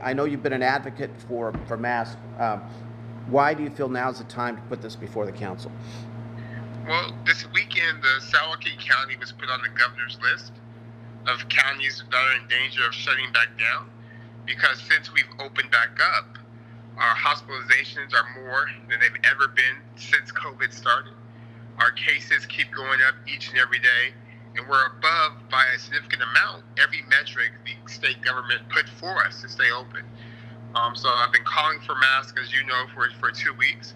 I know you've been an advocate for masks. Why do you feel now's the time to put this before the council? Well, this weekend, the Saukey County was put on the governor's list of counties that are in danger of shutting back down because since we've opened back up, our hospitalizations are more than they've ever been since COVID started. Our cases keep going up each and every day, and we're above by a significant amount every metric the state government put for us to stay open. So I've been calling for masks, as you know, for 2 weeks,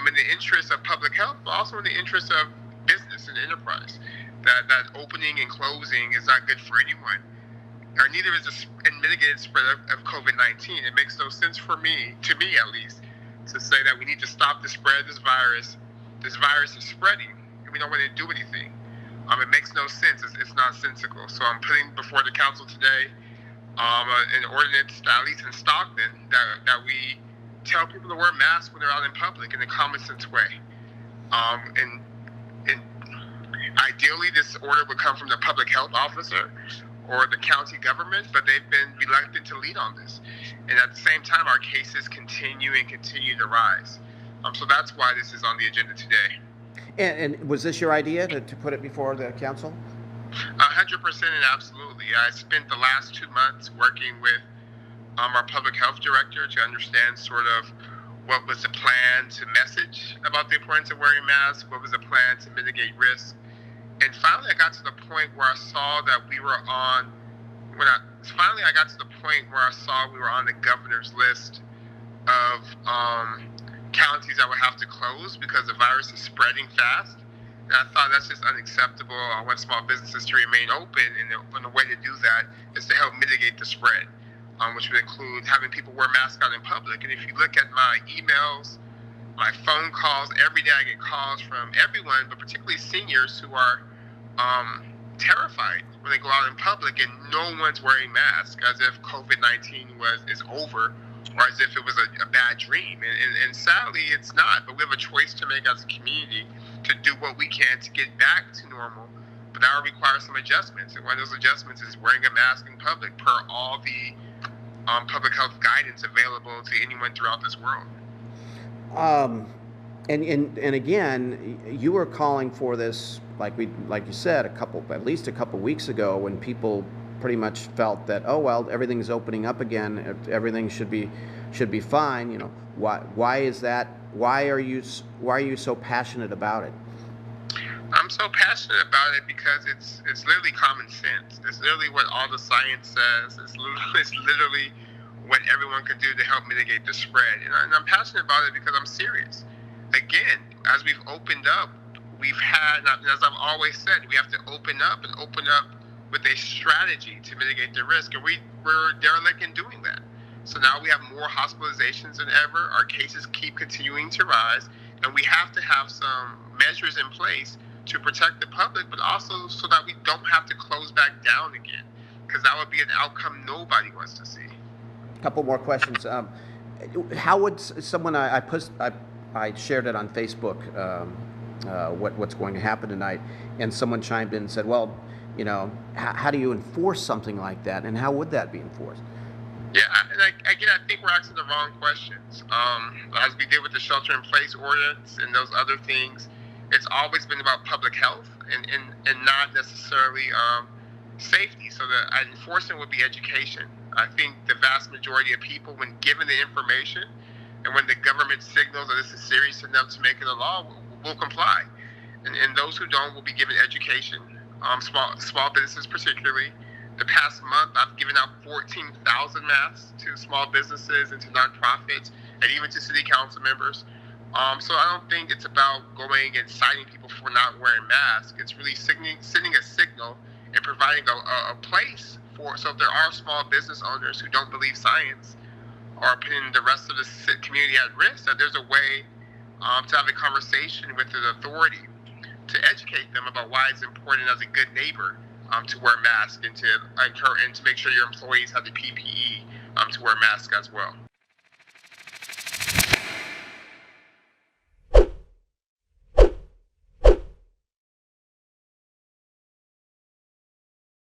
in the interest of public health, but also in the interest of business and enterprise. That opening and closing is not good for anyone, or neither is the mitigated spread of COVID-19. It makes no sense to me at least, to say that we need to stop the spread of this virus. This virus is spreading, and we don't want to do anything. It makes no sense. It's nonsensical. So I'm putting before the council today an ordinance, at least in Stockton, that we tell people to wear masks when they're out in public in a common sense way. And ideally, this order would come from the public health officer or the county government, but they've been reluctant to lead on this. And at the same time, our cases continue to rise. So that's why this is on the agenda today. And was this your idea to put it before the council? 100% and absolutely. I spent the last 2 months working with our public health director to understand sort of what was the plan to message about the importance of wearing masks, what was the plan to mitigate risk. And finally, I got to the point where I saw that we were on, I got to the point where I saw we were on the governor's list of counties that would have to close because the virus is spreading fast. And I thought that's just unacceptable. I want small businesses to remain open, and the way to do that is to help mitigate the spread, which would include having people wear masks out in public. And if you look at my emails, my phone calls, every day I get calls from everyone, but particularly seniors who are terrified when they go out in public and no one's wearing masks, as if COVID-19 is over, or as if it was a bad dream. And sadly, it's not. But we have a choice to make as a community to do what we can to get back to normal. But that will require some adjustments. And one of those adjustments is wearing a mask in public per all the public health guidance available to anyone throughout this world. And again, you were calling for this, like you said, at least a couple weeks ago, when people pretty much felt that, oh well, everything's opening up again, everything should be fine. You know, why is that? Why are you so passionate about it? I'm so passionate about it because it's literally common sense. It's literally what all the science says. It's literally what everyone can do to help mitigate the spread. And I'm passionate about it because I'm serious. Again, as we've opened up, we've had, as I've always said, we have to open up with a strategy to mitigate the risk, and we're derelict in doing that. So now we have more hospitalizations than ever. Our cases keep continuing to rise, and we have to have some measures in place to protect the public, but also so that we don't have to close back down again, because that would be an outcome nobody wants to see. A couple more questions. How would someone, I shared it on Facebook, what's going to happen tonight, and someone chimed in and said, well, you know, how do you enforce something like that, and how would that be enforced? Yeah, and I think we're asking the wrong questions. As we did with the shelter-in-place ordinance and those other things, it's always been about public health and not necessarily safety. So the enforcement would be education. I think the vast majority of people, when given the information and when the government signals that this is serious enough to make it a law, will comply. And those who don't will be given education. Small businesses particularly. The past month, I've given out 14,000 masks to small businesses and to nonprofits and even to city council members. So I don't think it's about going and citing people for not wearing masks. It's really sending a signal and providing a place so if there are small business owners who don't believe science or putting the rest of the community at risk, that there's a way to have a conversation with the authority to educate them about why it's important as a good neighbor to wear masks and to make sure your employees have the PPE to wear masks as well.